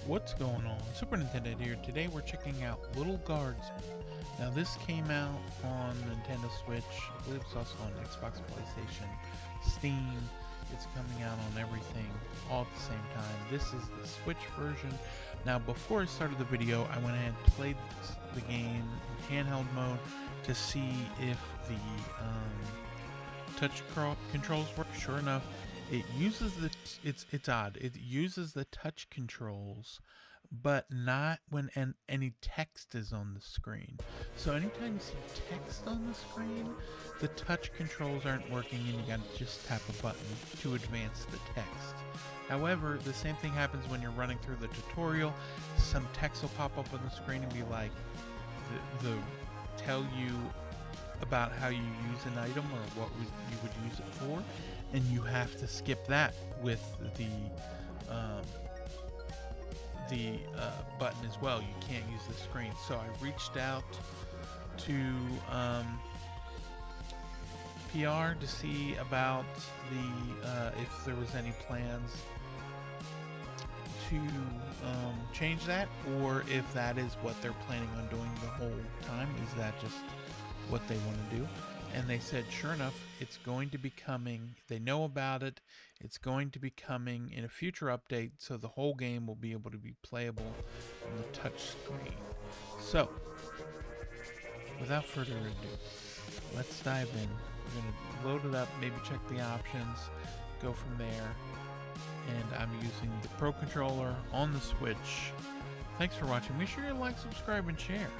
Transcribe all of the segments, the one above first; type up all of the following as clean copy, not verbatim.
What's going on? Super Nintendo here. Today we're checking out Lil Guardsman. Now this came out on Nintendo Switch. I believe it's also on Xbox, PlayStation, Steam. It's coming out on everything all at the same time. This is the Switch version. Now before I started the video, I went ahead and played the game in handheld mode to see if the touch controls work. Sure enough, it uses it's odd. It uses the touch controls, but not when any text is on the screen. So anytime you see text on the screen, the touch controls aren't working and you gotta just tap a button to advance the text. However, the same thing happens when you're running through the tutorial. Some text will pop up on the screen and be like, tell you about how you use an item or what you would use it for, and you have to skip that with the button as well. You can't use the screen. So I reached out to PR to see about the if there was any plans to change that, or if that is what they're planning on doing the whole time. Is that just what they want to do? And they said, sure enough, it's going to be coming. They know about it. It's going to be coming in a future update, so the whole game will be able to be playable on the touch screen. So, without further ado, let's dive in. We're going to load it up, maybe check the options, go from there. And I'm using the Pro Controller on the Switch. Thanks for watching. Make sure you like, subscribe, and share.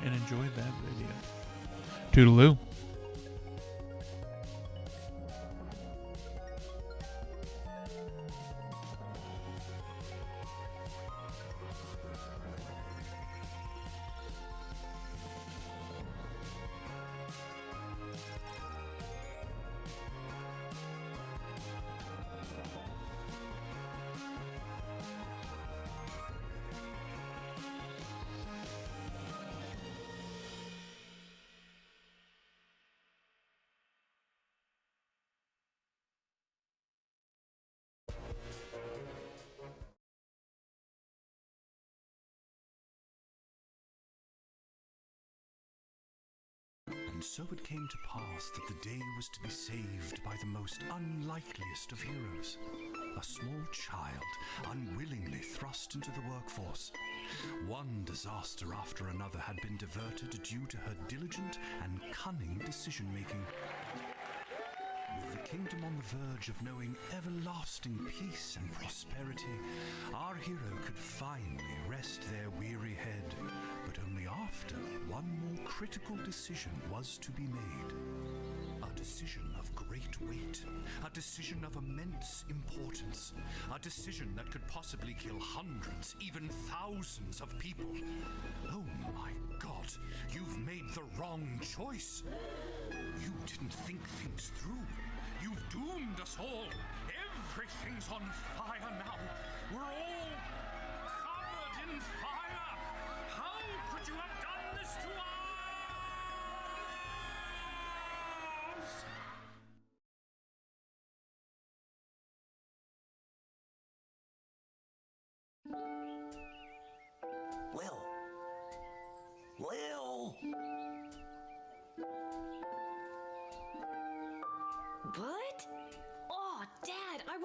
And enjoy that video. Toodaloo. And so it came to pass that the day was to be saved by the most unlikeliest of heroes. A small child, unwillingly thrust into the workforce. One disaster after another had been diverted due to her diligent and cunning decision-making. With the kingdom on the verge of knowing everlasting peace and prosperity, our hero could finally rest their weary head, but only after one more critical decision was to be made. A decision of great weight, a decision of immense importance, a decision that could possibly kill hundreds, even thousands of people. Oh my God, you've made the wrong choice. You didn't think things through. You've doomed us all. Everything's on fire now. We're all covered in fire. How could you have done this to us? Lil! What? Oh, Dad, I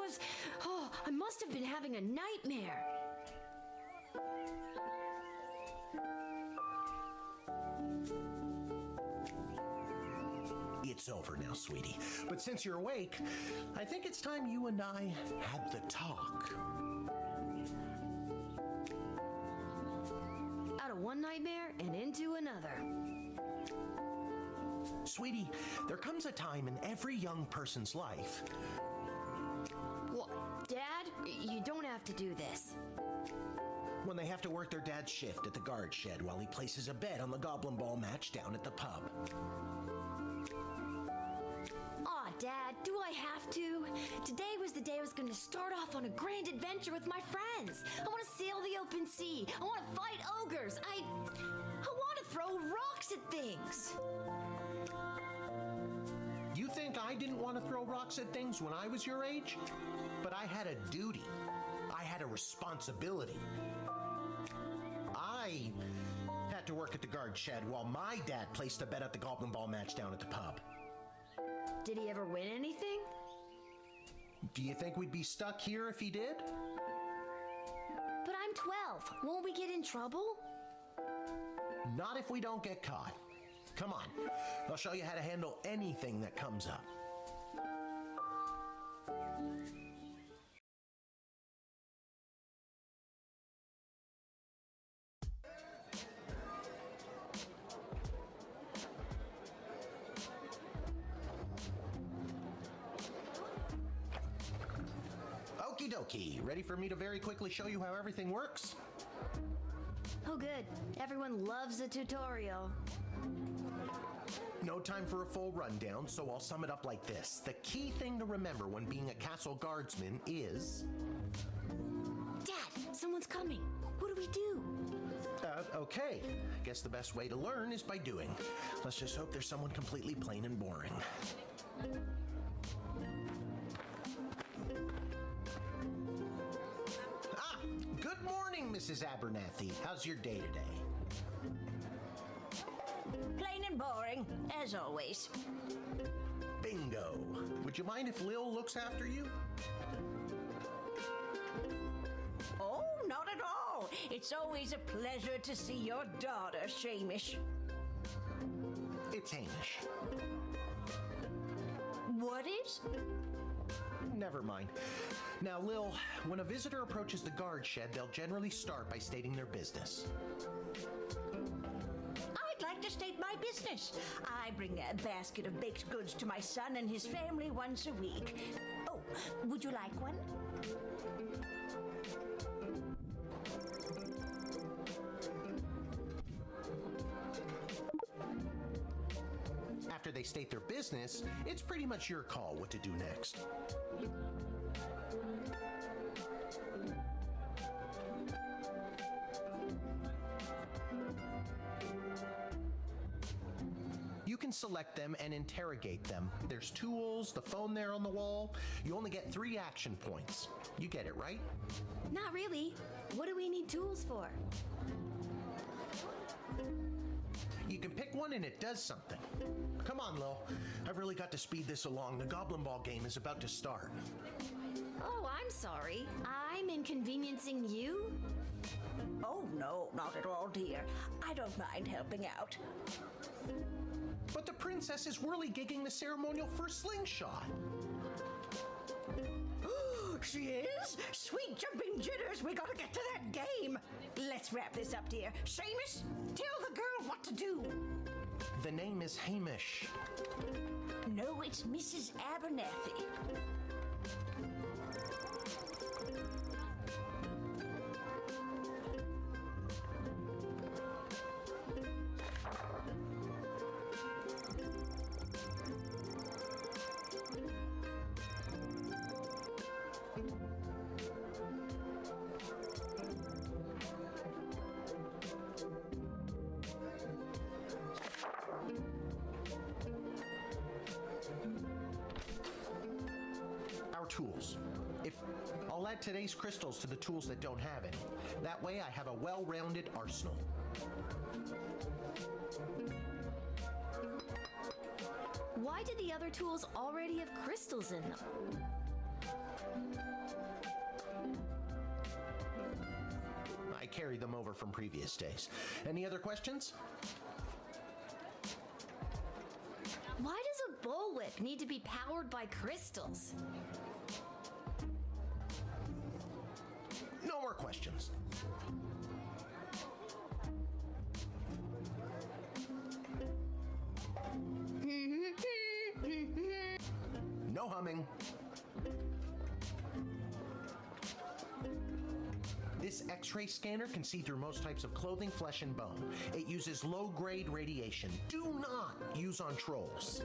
must have been having a nightmare. It's over now, sweetie. But since you're awake, I think it's time you and I had the talk. Out of one nightmare and into another. Sweetie, there comes a time in every young person's life. What? Dad, you don't have to do this. When they have to work their dad's shift at the guard shed while he places a bet on the Goblin Ball match down at the pub. Aw, Dad, do I have to? Today was the day I was going to start off on a grand adventure with my friends. I want to sail the open sea. I want to fight ogres. I want to throw rocks at things. You think I didn't want to throw rocks at things when I was your age? But I had a duty. I had had a responsibility. I had to work at the guard shed while my dad placed a bet at the Goblin Ball match down at the pub. Did he ever win anything? Do you think we'd be stuck here if he did? But I'm 12. Won't we get in trouble? Not if we don't get caught. Come on, I'll show you how to handle anything that comes up. Okie dokie, ready for me to very quickly show you how everything works? Oh good, everyone loves a tutorial. No time for a full rundown, so I'll sum it up like this. The key thing to remember when being a castle guardsman is... Dad, someone's coming. What do we do? Okay. Guess the best way to learn is by doing. Let's just hope there's someone completely plain and boring. Ah, good morning, Mrs. Abernathy. How's your day today? Plain and boring, as always. Bingo. Would you mind if Lil looks after you? Oh, not at all. It's always a pleasure to see your daughter, Shamish. It's Hamish. What is? Never mind. Now, Lil, when a visitor approaches the guard shed, they'll generally start by stating their business. I'd like to state my business. I bring a basket of baked goods to my son and his family once a week. Oh, would you like one? After they state their business, it's pretty much your call what to do next. You can select them and interrogate them. There's tools, the phone there on the wall. You only get 3 action points. You get it, right? Not really. What do we need tools for? You can pick one and it does something. Come on, Lil. I've really got to speed this along. The Goblin Ball game is about to start. Oh, I'm sorry. I'm inconveniencing you? Oh, no, not at all, dear. I don't mind helping out. But the princess is whirligigging the ceremonial first slingshot. She is? Sweet jumping jitters, we gotta get to that game. Let's wrap this up, dear. Seamus, tell the girl what to do. The name is Hamish. No, it's Mrs. Abernathy. Our tools. I'll add today's crystals to the tools that don't have any. That way I have a well-rounded arsenal. Why did the other tools already have crystals in them? I carried them over from previous days. Any other questions? Why does a bullwhip need to be powered by crystals? No more questions. No humming. This X-ray scanner can see through most types of clothing, flesh, and bone. It uses low-grade radiation. Do not use on trolls.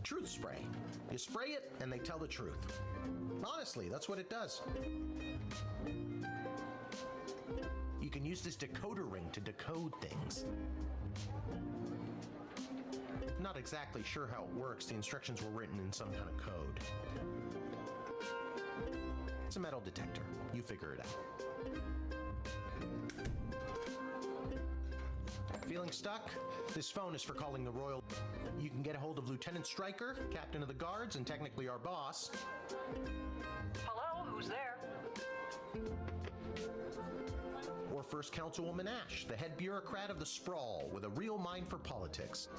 Truth spray. You spray it, and they tell the truth. Honestly, that's what it does. You can use this decoder ring to decode things. Not exactly sure how it works. The instructions were written in some kind of code. It's a metal detector. You figure it out. Feeling stuck? This phone is for calling the Royal. You can get a hold of Lieutenant Stryker, Captain of the Guards, and technically our boss. Hello, who's there? Or First Councilwoman Ash, the head bureaucrat of the Sprawl, with a real mind for politics.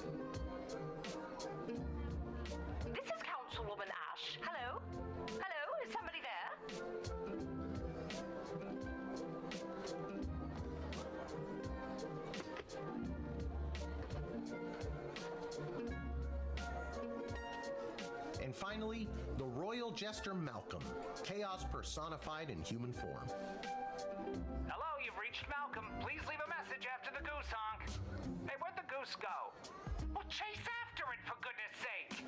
This is Councilwoman Ash. Hello? Hello, is somebody there? And finally, the Royal Jester Malcolm, chaos personified in human form. Hello, you've reached Malcolm. Please leave a message after the goose honk. Hey, where'd the goose go? Well, chase after it, for goodness sake!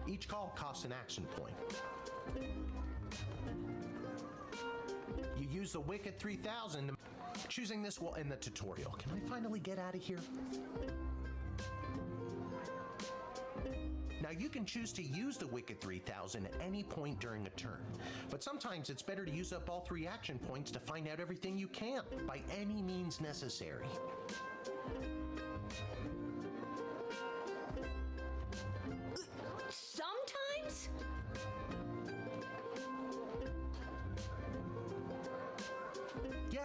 Each call costs an action point. You use the Wicked 3000 to... Choosing this will end the tutorial. Can I finally get out of here? Now you can choose to use the Wicked 3000 at any point during a turn, but sometimes it's better to use up all 3 action points to find out everything you can, by any means necessary. Sometimes? Yeah,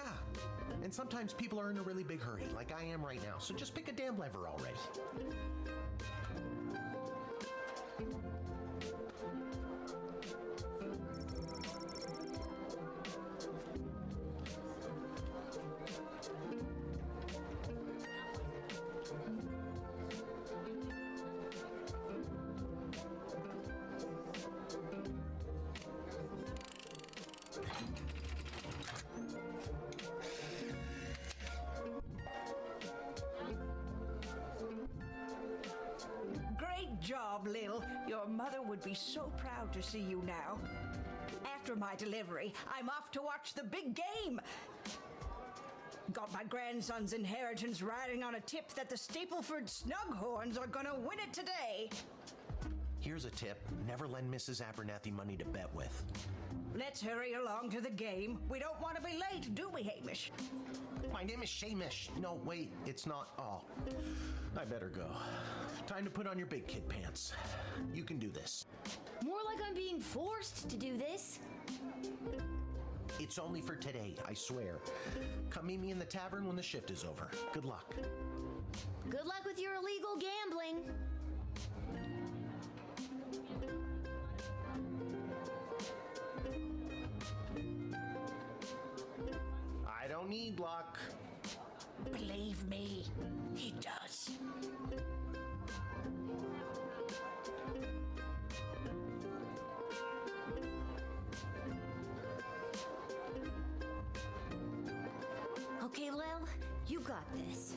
and sometimes people are in a really big hurry, like I am right now, so just pick a damn lever already. Great job, Lil. Your mother would be so proud to see you now. After my delivery, I'm off to watch the big game. Got my grandson's inheritance riding on a tip that the Stapleford Snughorns are gonna win it today. Here's a tip: never lend Mrs. Abernathy money to bet with. Let's hurry along to the game. We don't want to be late, do we, Hamish? My name is Shamish. No, wait, it's not. Oh, I better go. Time to put on your big kid pants. You can do this. More like I'm being forced to do this. It's only for today, I swear. Come meet me in the tavern when the shift is over. Good luck. Good luck with your illegal gambling. I don't need luck. Believe me, he does. Okay, Lil, you got this.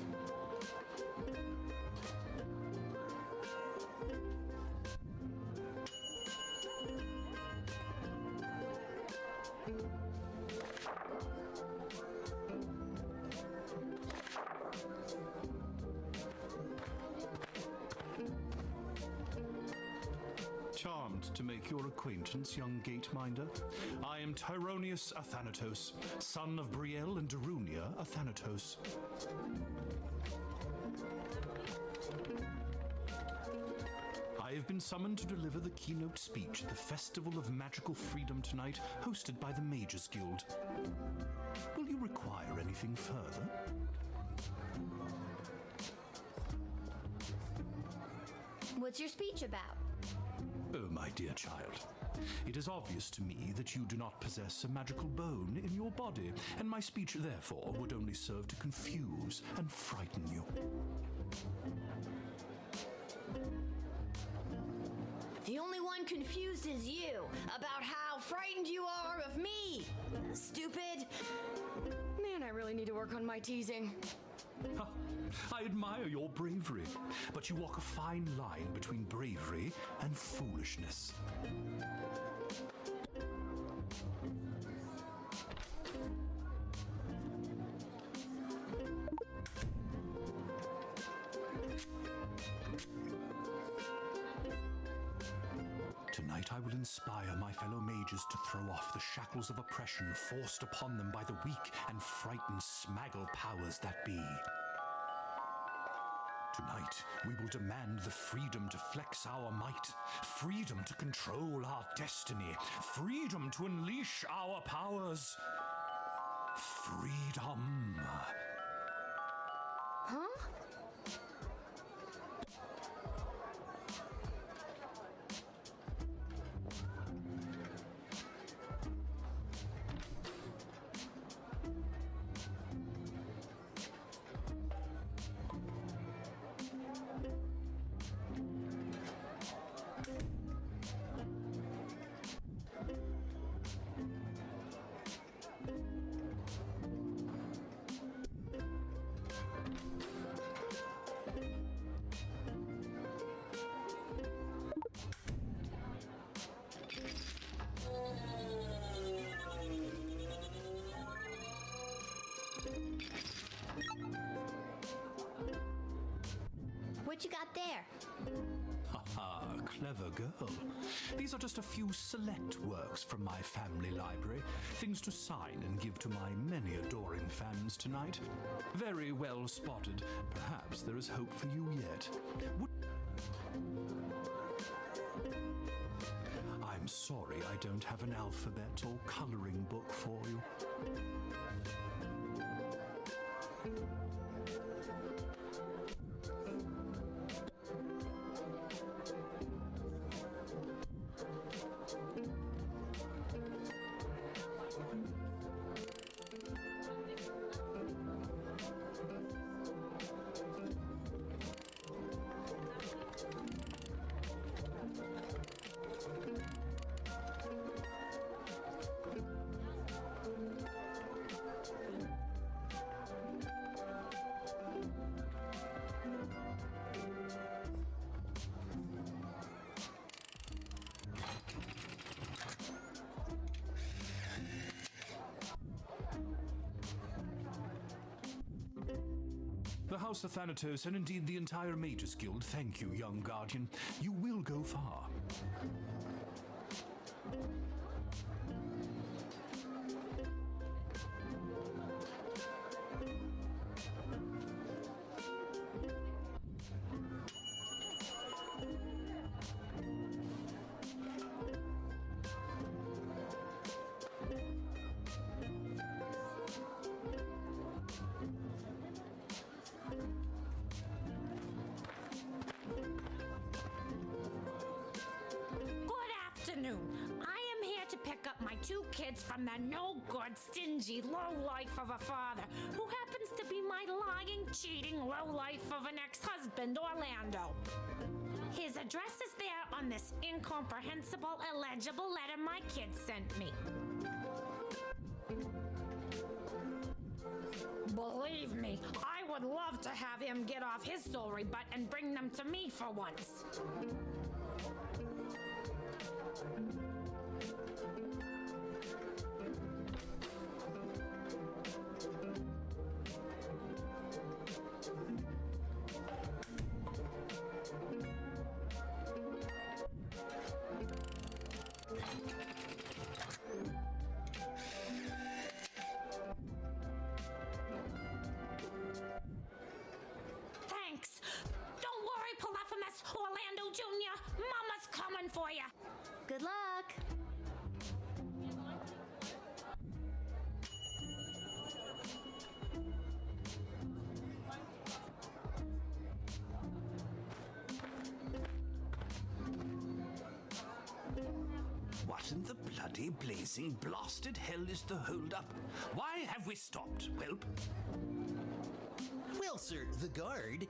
Charmed to make your acquaintance, young gateminder. I am Tyronius Athanatos, son of Brielle and Darunia Athanatos. I have been summoned to deliver the keynote speech at the Festival of Magical Freedom tonight, hosted by the Mages Guild. Will you require anything further? What's your speech about? Oh, my dear child. It is obvious to me that you do not possess a magical bone in your body, and my speech, therefore, would only serve to confuse and frighten you. The only one confused is you about how frightened you are of me. Stupid. Man, I really need to work on my teasing. Ha, I admire your bravery, but you walk a fine line between bravery and foolishness. Tonight I will inspire my fellow mages to throw off the shackles of oppression forced upon them by the weak and frightened smaggle powers that be. Tonight, we will demand the freedom to flex our might, freedom to control our destiny, freedom to unleash our powers. Freedom. Huh? What you got there? Haha, clever girl. These are just a few select works from my family library, things to sign and give to my many adoring fans tonight. Very well spotted. Perhaps there is hope for you yet. I'm sorry I don't have an alphabet or coloring book for you. The House of Thanatos, and indeed the entire Mages Guild, thank you, young Guardian. You will go far. I am here to pick up my two kids from the no-good, stingy lowlife of a father who happens to be my lying, cheating lowlife of an ex-husband, Orlando. His address is there on this incomprehensible, illegible letter my kids sent me. Believe me, I would love to have him get off his sorry butt and bring them to me for once. Thanks. Don't worry, Polyphemus, Orlando Jr. Mama's coming for you. Good luck. What in the bloody blazing blasted hell is the hold-up? Why have we stopped, whelp? Well, sir, the guard.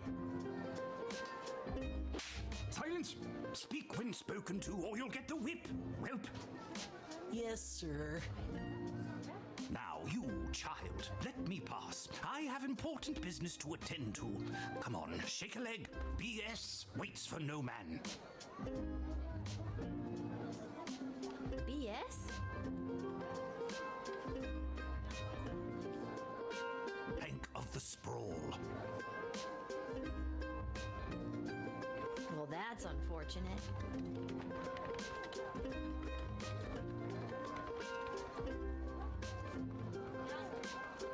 Silence! Speak when spoken to, or you'll get the whip, whelp. Yes, sir. Now, you, child, let me pass. I have important business to attend to. Come on, shake a leg. BS waits for no man. BS? Bank of the Sprawl. Well, that's unfortunate.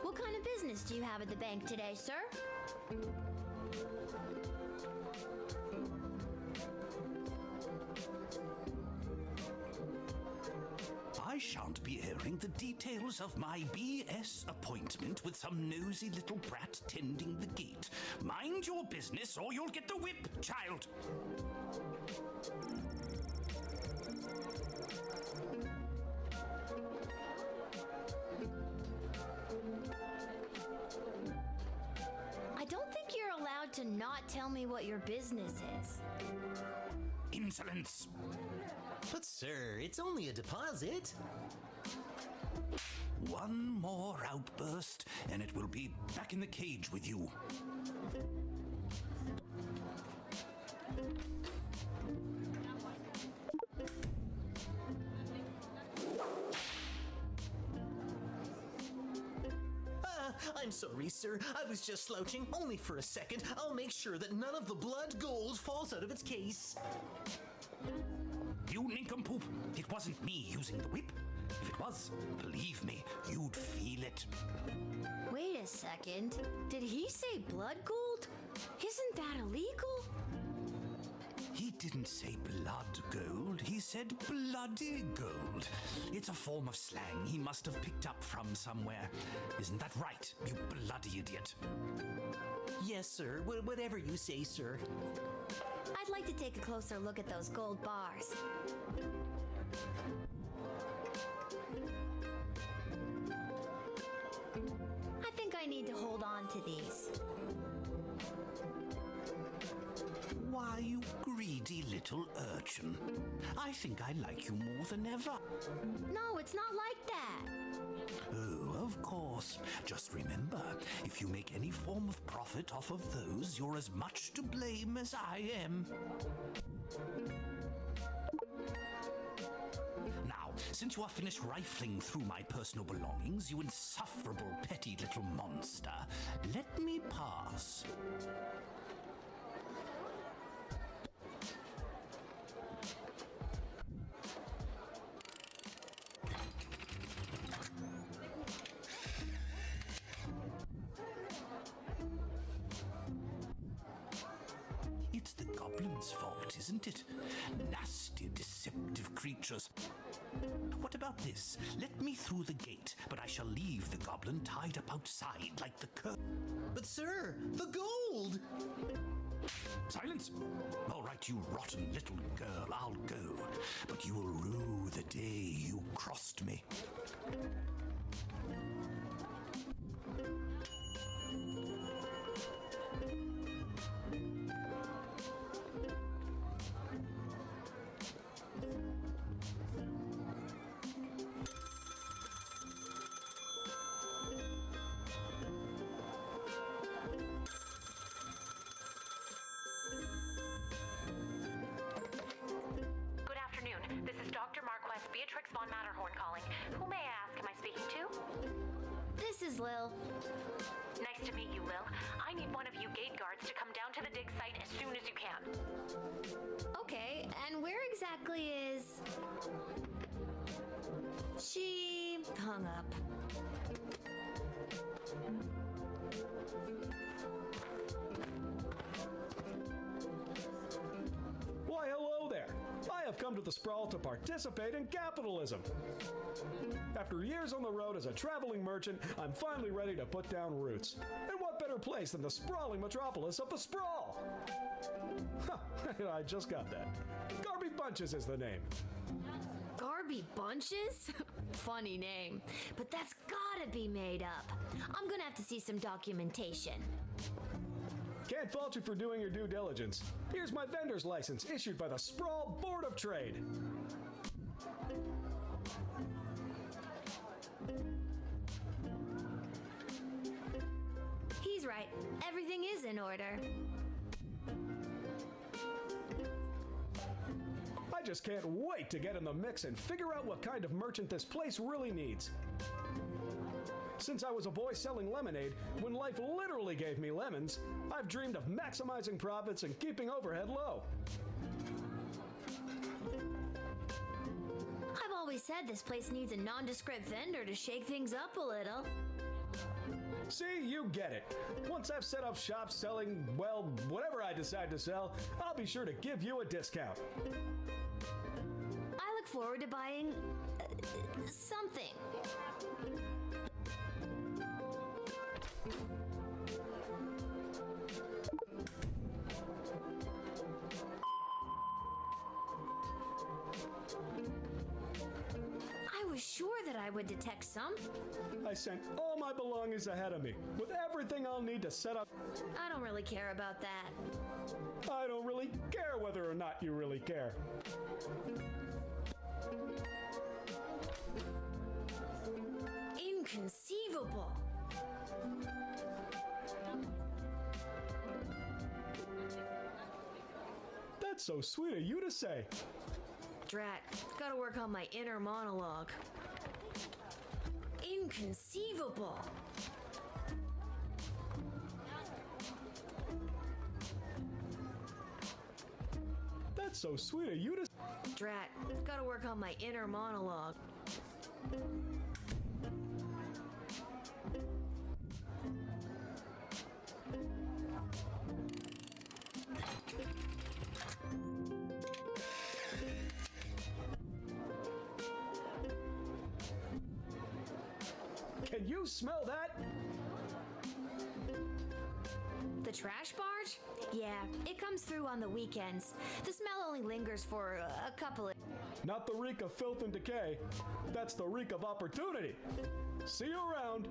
What kind of business do you have at the bank today, sir? I shan't be airing the details of my BS appointment with some nosy little brat tending the gate. Mind your business or you'll get the whip, child. I don't think you're allowed to not tell me what your business is. Insolence. But, sir, it's only a deposit. One more outburst, and it will be back in the cage with you. I'm sorry, sir. I was just slouching, only for a second. I'll make sure that none of the blood gold falls out of its case. You nincompoop! It wasn't me using the whip. If it was, believe me, you'd feel it. Wait a second. Did he say blood gold? Isn't that illegal? He didn't say blood gold, he said bloody gold. It's a form of slang he must have picked up from somewhere. Isn't that right, you bloody idiot? Yes, sir. Whatever you say, sir. I'd like to take a closer look at those gold bars. I think I need to hold on to these. Why, you greedy little urchin. I think I like you more than ever. No, it's not like that. Oh, of course. Just remember, if you make any form of profit off of those, you're as much to blame as I am. Now, since you are finished rifling through my personal belongings, you insufferable petty little monster, let me pass. It's the goblin's fault, isn't it? Nasty, deceptive creatures. What about this? Let me through the gate, but I shall leave the goblin tied up outside like the cur... But, sir, the gold! Silence! All right, you rotten little girl, I'll go. But you will rue the day you crossed me. Good afternoon. This is Dr. Marquess Beatrix von Matterhorn calling. Who may I ask am I speaking to? This is Lil. Nice to meet you, Lil. I need one of you gate guards to come down to the dig site as soon as you can. Okay, and where exactly is... She hung up. Why, hello there. I have come to the Sprawl to participate in capitalism. After years on the road as a traveling merchant, I'm finally ready to put down roots. And what better place than the sprawling metropolis of the Sprawl? I just got that. Garby Bunches is the name. Garby Bunches? Funny name. But that's gotta be made up. I'm gonna have to see some documentation. Can't fault you for doing your due diligence. Here's my vendor's license issued by the Sprawl Board of Trade. Everything is in order. I just can't wait to get in the mix and figure out what kind of merchant this place really needs. Since I was a boy selling lemonade, when life literally gave me lemons, I've dreamed of maximizing profits and keeping overhead low. I've always said this place needs a nondescript vendor to shake things up a little. See, you get it. Once I've set up shop selling, well, whatever I decide to sell, I'll be sure to give you a discount. I look forward to buying something. I was sure that I would detect some. I sent all my belongings ahead of me, with everything I'll need to set up. I don't really care about that. I don't really care whether or not you really care. Inconceivable. That's so sweet of you to say. Drat, gotta work on my inner monologue. Inconceivable. That's so sweet of you to... Drat, gotta work on my inner monologue. Can you smell that? The trash barge? Yeah, it comes through on the weekends. The smell only lingers for a couple of... Not the reek of filth and decay. That's the reek of opportunity. See you around.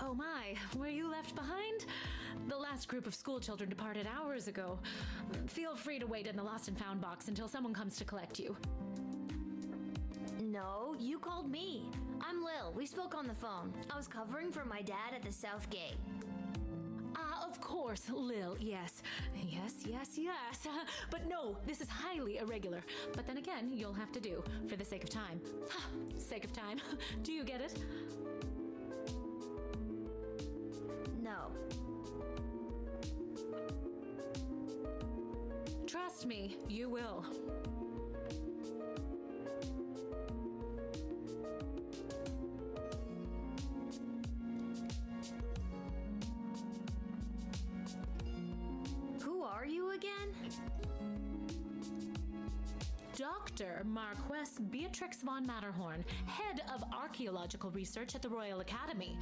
Oh my, were you left behind? The last group of school children departed hours ago. Feel free to wait in the lost and found box until someone comes to collect you. No, you called me. I'm Lil. We spoke on the phone. I was covering for my dad at the South Gate. Ah, of course, Lil, yes. Yes. But no, this is highly irregular. But then again, you'll have to do, for the sake of time. Sake of time. Do you get it? No. Trust me, you will. Who are you again? Dr. Marquess Beatrix von Matterhorn, head of archaeological research at the Royal Academy.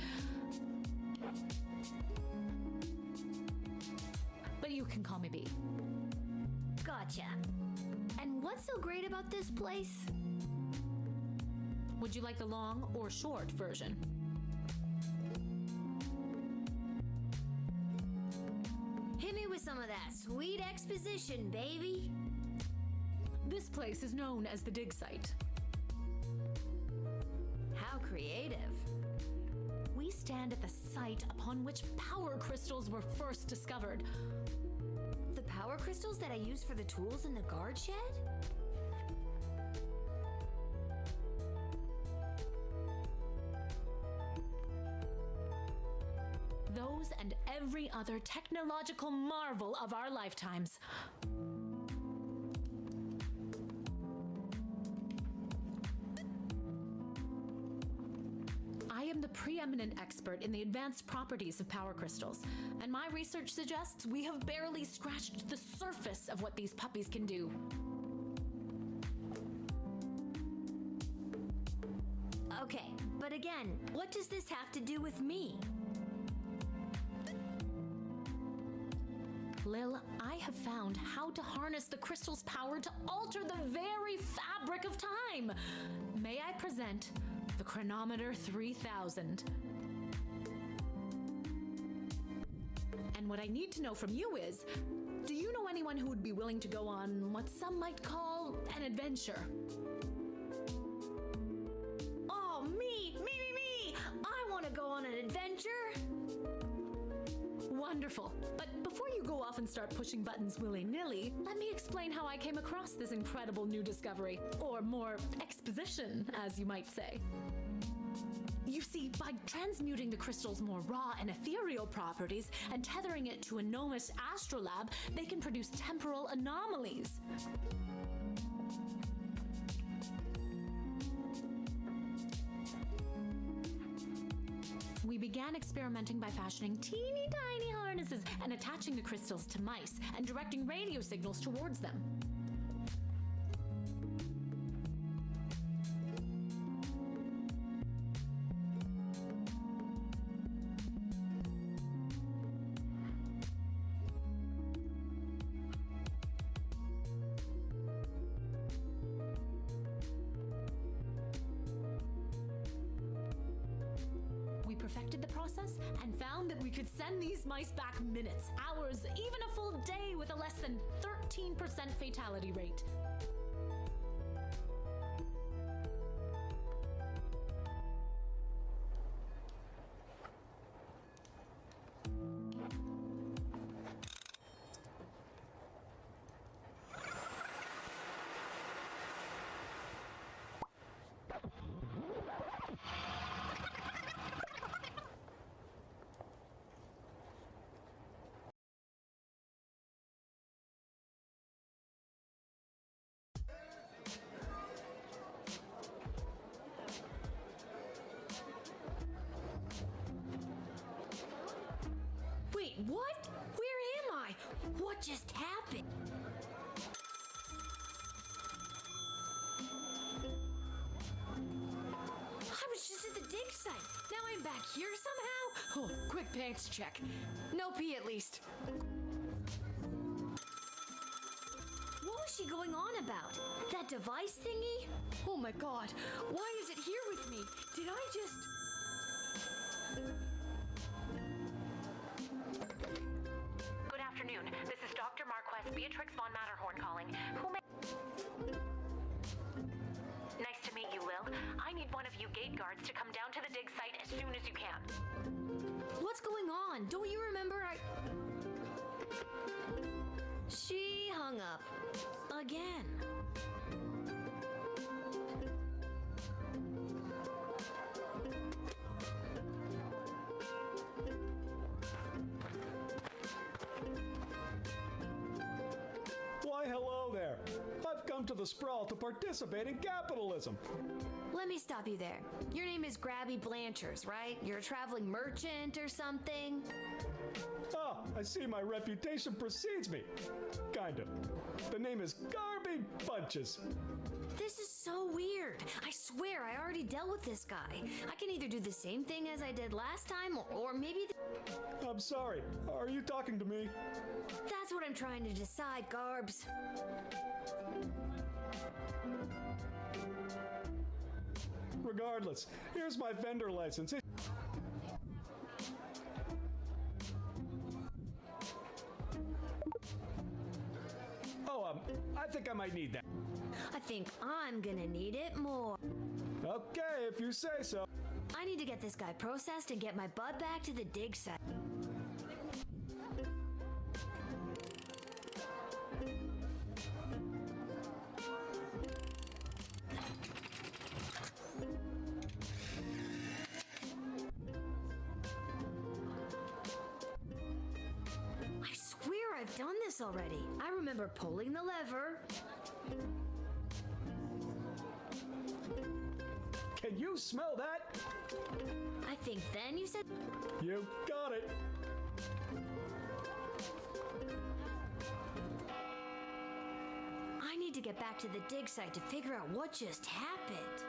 But you can call me B. Gotcha. And what's so great about this place? Would you like the long or short version? Hit me with some of that sweet exposition, baby. This place is known as the dig site. How creative. We stand at the site upon which power crystals were first discovered. The power crystals that I use for the tools in the guard shed? Those and every other technological marvel of our lifetimes. I am the preeminent expert in the advanced properties of power crystals, and my research suggests we have barely scratched the surface of what these puppies can do. Okay, but again, what does this have to do with me? Lil, I have found how to harness the crystal's power to alter the very fabric of time. May I present the Chronometer 3000. And what I need to know from you is, do you know anyone who would be willing to go on what some might call an adventure? Oh, me! I want to go on an adventure! Wonderful. But before you go off and start pushing buttons willy-nilly, let me explain how I came across this incredible new discovery, or more exposition, as you might say. You see, by transmuting the crystal's more raw and ethereal properties and tethering it to a gnomous astrolabe, they can produce temporal anomalies. We began experimenting by fashioning teeny tiny harnesses and attaching the crystals to mice and directing radio signals towards them. Perfected the process and found that we could send these mice back minutes, hours, even a full day with a less than 13% fatality rate. Wait, what? Where am I? What just happened? I was just at the dig site. Now I'm back here somehow? Oh, quick pants check. No pee at least. What was she going on about? That device thingy? Oh my god, why is it here with me? Did I just... Good afternoon. This is Dr. Marquess Beatrix von Matterhorn calling. Who may... Nice to meet you, Lil. I need one of you gate guards to come down to the dig site as soon as you can. What's going on? Don't you remember She hung up. Again. Why, hello there. I've come to the Sprawl to participate in capitalism. Let me stop you there. Your name is Grabby Blanchers, right? You're a traveling merchant or something? Ah, I see my reputation precedes me. Kind of. The name is Garby Bunches. This is so weird. I swear I already dealt with this guy. I can either do the same thing as I did last time, or maybe... I'm sorry. Are you talking to me? That's what I'm trying to decide, Garbs. Regardless, here's my vendor license. Oh, I think I might need that. I think I'm gonna need it more. Okay, if you say so. I need to get this guy processed and get my butt back to the dig site. I swear I've done this already. I remember pulling the lever. Can you smell that? I think then you said... You got it. I need to get back to the dig site to figure out what just happened.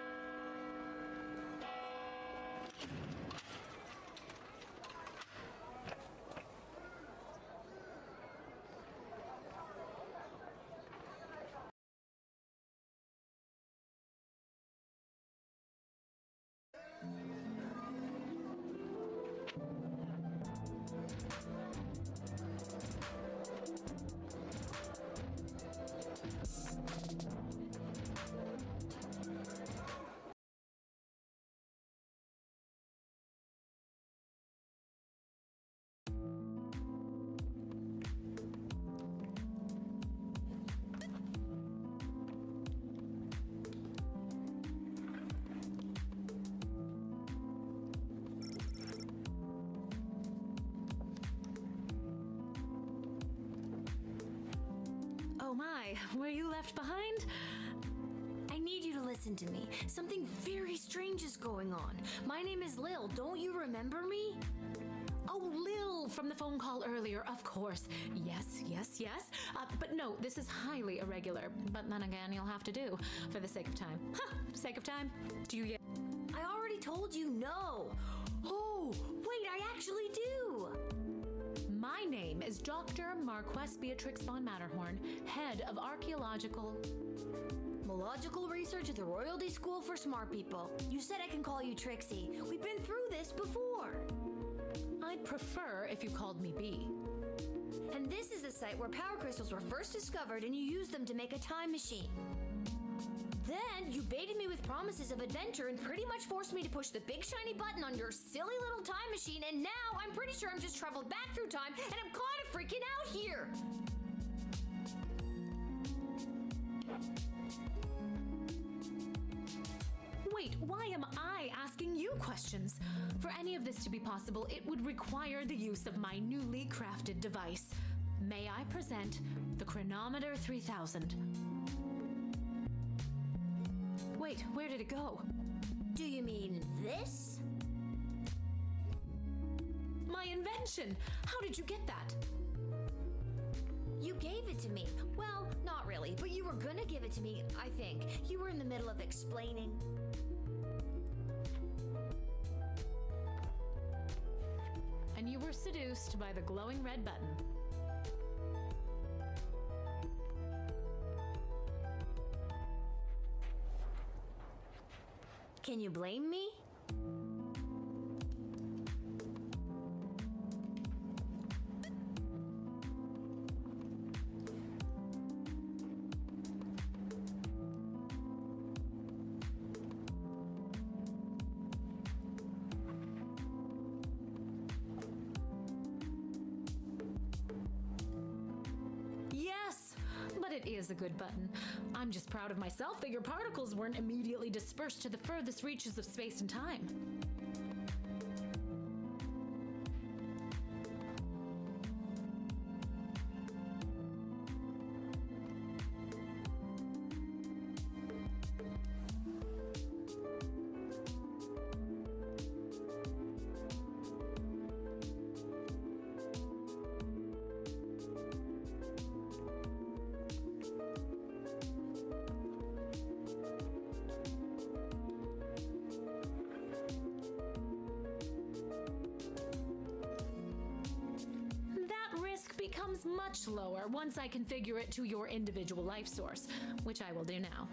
Oh my, were you left behind? I need you to listen to me. Something very strange is going on. My name is Lil. Don't you remember me? Oh, Lil from the phone call earlier, of course. Yes, yes, yes. But no, this is highly irregular. But then again, you'll have to do for the sake of time. Huh, sake of time? Do you get... I already told you no. Oh, wait, I actually do. My name is Dr. Marquess Beatrix von Matterhorn, head of archaeological... Mological research at the Royalty School for Smart People. You said I can call you Trixie. We've been through this before. I'd prefer if you called me B. And this is the site where power crystals were first discovered and you used them to make a time machine. Then you baited me with promises of adventure and pretty much forced me to push the big shiny button on your silly little time machine, and now I'm pretty sure I'm just traveled back through time and I'm kind of freaking out here. Wait, why am I asking you questions? For any of this to be possible, it would require the use of my newly crafted device. May I present the Chronometer 3000? Wait, where did it go? Do you mean this? My invention! How did you get that? You gave it to me. Well, not really, but you were gonna give it to me, I think. You were in the middle of explaining. And you were seduced by the glowing red button. Can you blame me? Yes, but it is a good button. I'm just proud of myself that your particles weren't immediately dispersed to the furthest reaches of space and time. becomes much lower once I configure it to your individual life source, which I will do now.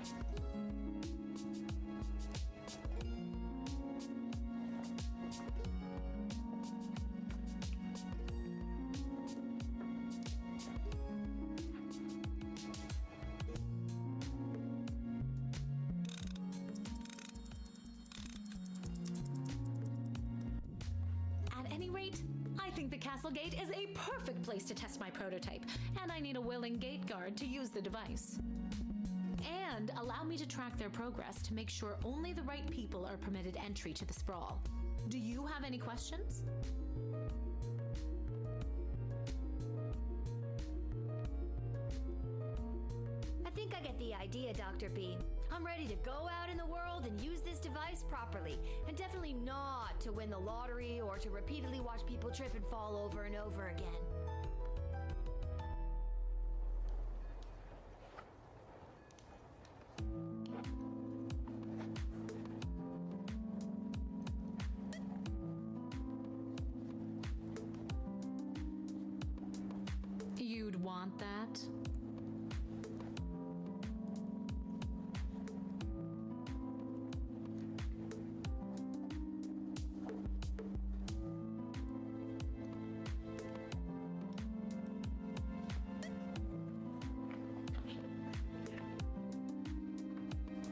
At any rate, I think the castle gate is a perfect place to test my prototype, and I need a willing gate guard to use the device. And allow me to track their progress to make sure only the right people are permitted entry to the sprawl. Do you have any questions? I think I get the idea, Dr. B. I'm ready to go out in the world and use this device properly, and definitely not to win the lottery or to repeatedly watch people trip and fall over and over again. You'd want that?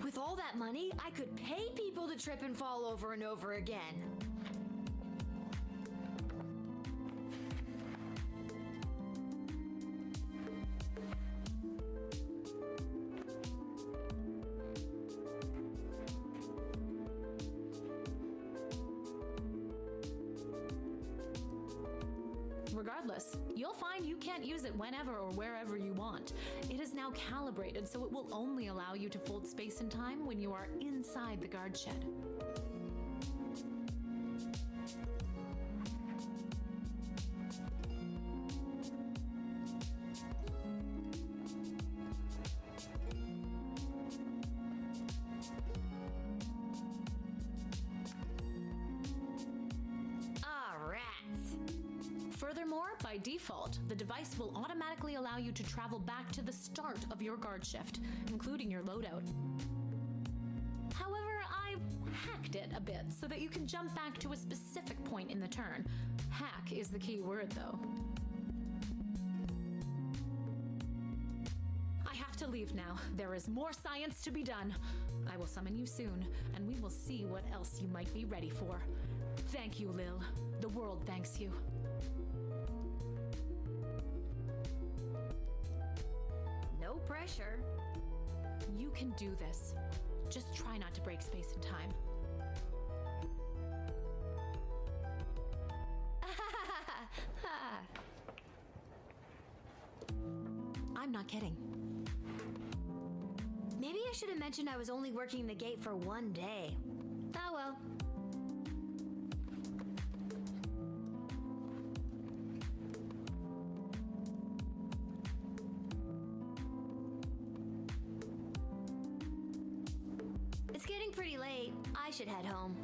With all that money, I could pay people to trip and fall over and over again. Regardless, you'll find you can't use it whenever or wherever you want. It is now calibrated, so it will only allow you to fold space and time when you are inside the guard shed. Furthermore, by default, the device will automatically allow you to travel back to the start of your guard shift, including your loadout. However, I hacked it a bit so that you can jump back to a specific point in the turn. Hack is the key word, though. I have to leave now. There is more science to be done. I will summon you soon, and we will see what else you might be ready for. Thank you, Lil. The world thanks you. No pressure. You can do this. Just try not to break space and time. I'm not kidding. Maybe I should have mentioned I was only working the gate for one day. Oh well. It's getting pretty late. I should head home.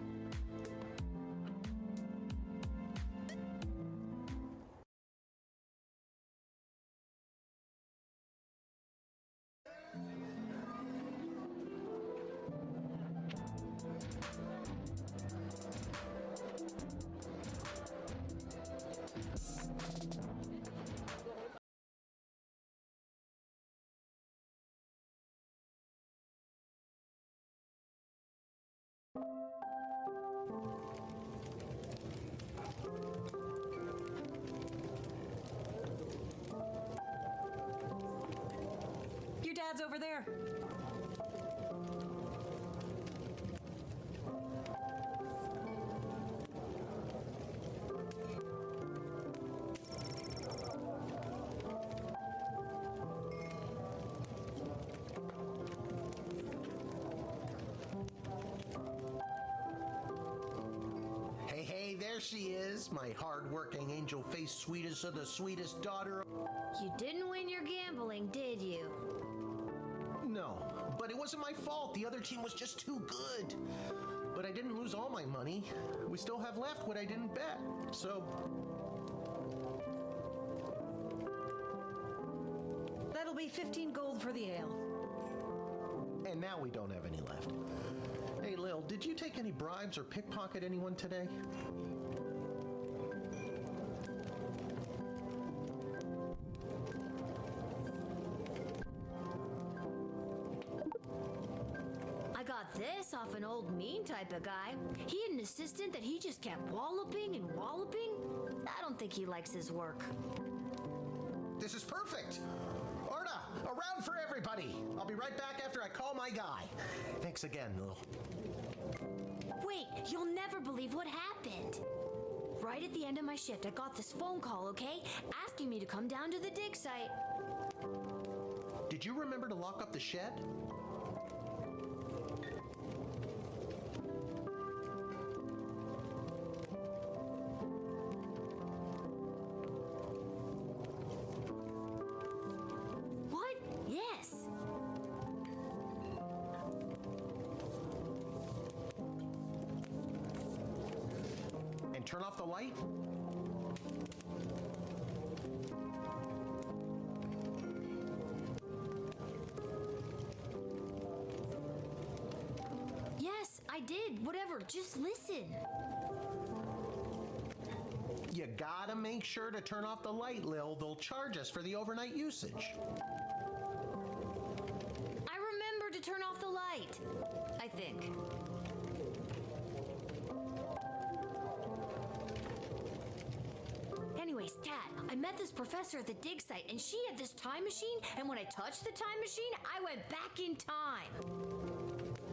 Your dad's over there. Hey, there she is, my hard-working, angel-faced, sweetest of the sweetest daughter. You didn't win your gambling, did you? No, but it wasn't my fault. The other team was just too good. But I didn't lose all my money. We still have left what I didn't bet. So That'll be 15 gold for the ale. And now we don't have any left. Hey, Lil, did you take any bribes or pickpocket anyone today? I got this off an old mean type of guy. He had an assistant that he just kept walloping and walloping. I don't think he likes his work. This is perfect! Arda, a round for everybody! I'll be right back after I call my guy. Thanks again, Lil. Wait, you'll never believe what happened. Right at the end of my shift, I got this phone call, okay? Asking me to come down to the dig site. Did you remember to lock up the shed? What? Yes. And turn off the light? Yes, I did. Whatever. Just listen. You gotta make sure to turn off the light, Lil. They'll charge us for the overnight usage. I remember to turn off the light. I think. Anyways, Dad, I met this professor at the dig site, and she had this time machine, and when I touched the time machine, I went back in time.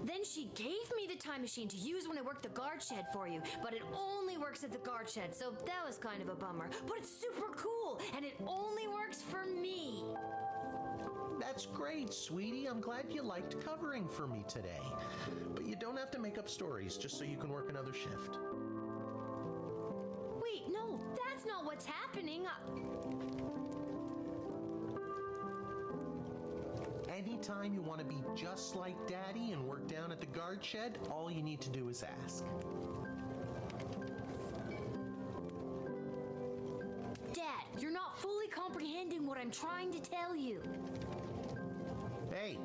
Then she gave me the time machine to use when I worked the guard shed for you, but it only works at the guard shed, so that was kind of a bummer. But it's super cool, and it only works for me. That's great, sweetie. I'm glad you liked covering for me today. But you don't have to make up stories just so you can work another shift. Wait, no, that's not what's happening. Anytime you want to be just like Daddy and work down at the guard shed, all you need to do is ask. Dad, you're not fully comprehending what I'm trying to tell you. Hey,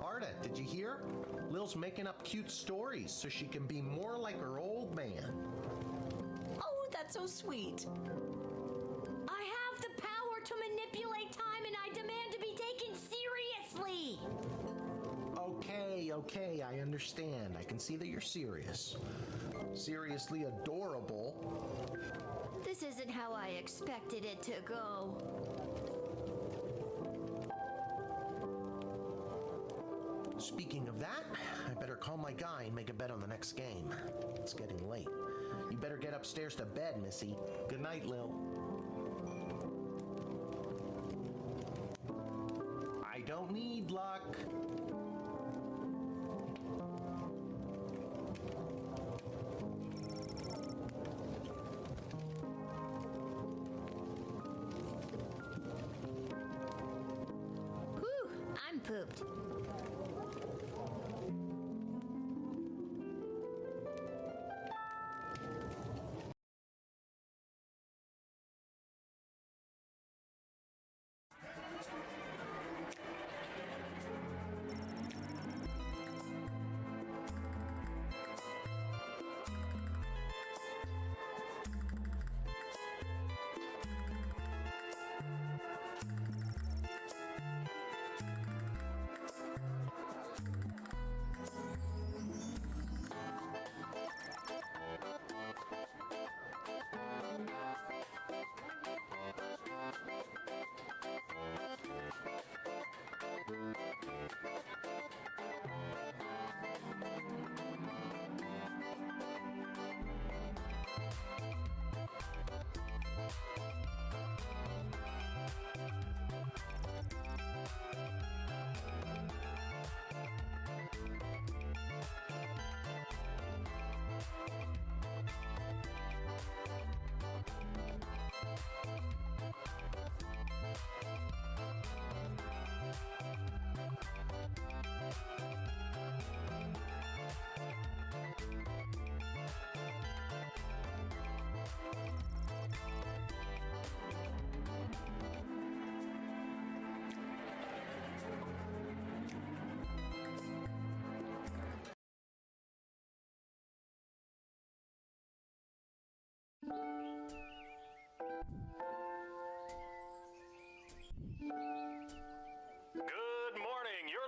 Arda, did you hear? Lil's making up cute stories so she can be more like her old man. Oh, that's so sweet. I have the power to manipulate time, and I demand to be taken seriously. Okay, I understand. I can see that you're serious. Seriously adorable. This isn't how I expected it to go. Speaking of that, I better call my guy and make a bet on the next game. It's getting late. You better get upstairs to bed, Missy. Good night, Lil. I don't need luck. Whew, I'm pooped.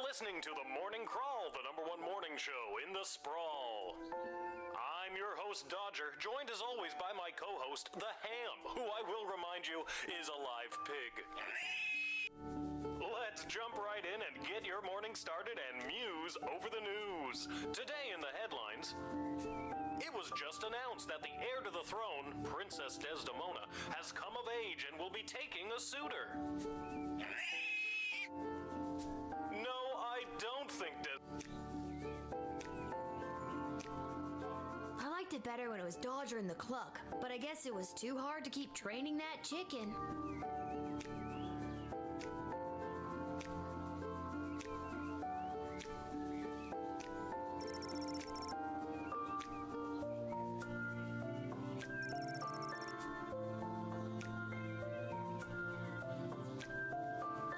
listening to The Morning Crawl, the #1 morning show in the sprawl. I'm your host, Dodger, joined as always by my co-host, The Ham, who I will remind you is a live pig. Let's jump right in and get your morning started and muse over the news. Today in the headlines, it was just announced that the heir to the throne, Princess Desdemona, has come of age and will be taking a suitor. No, I don't think I liked it better when it was Dodger and the Cluck, but I guess it was too hard to keep training that chicken.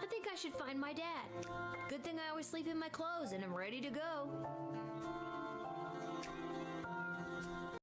I think I should find my dad. Good thing I always sleep in my clothes and I'm ready to go.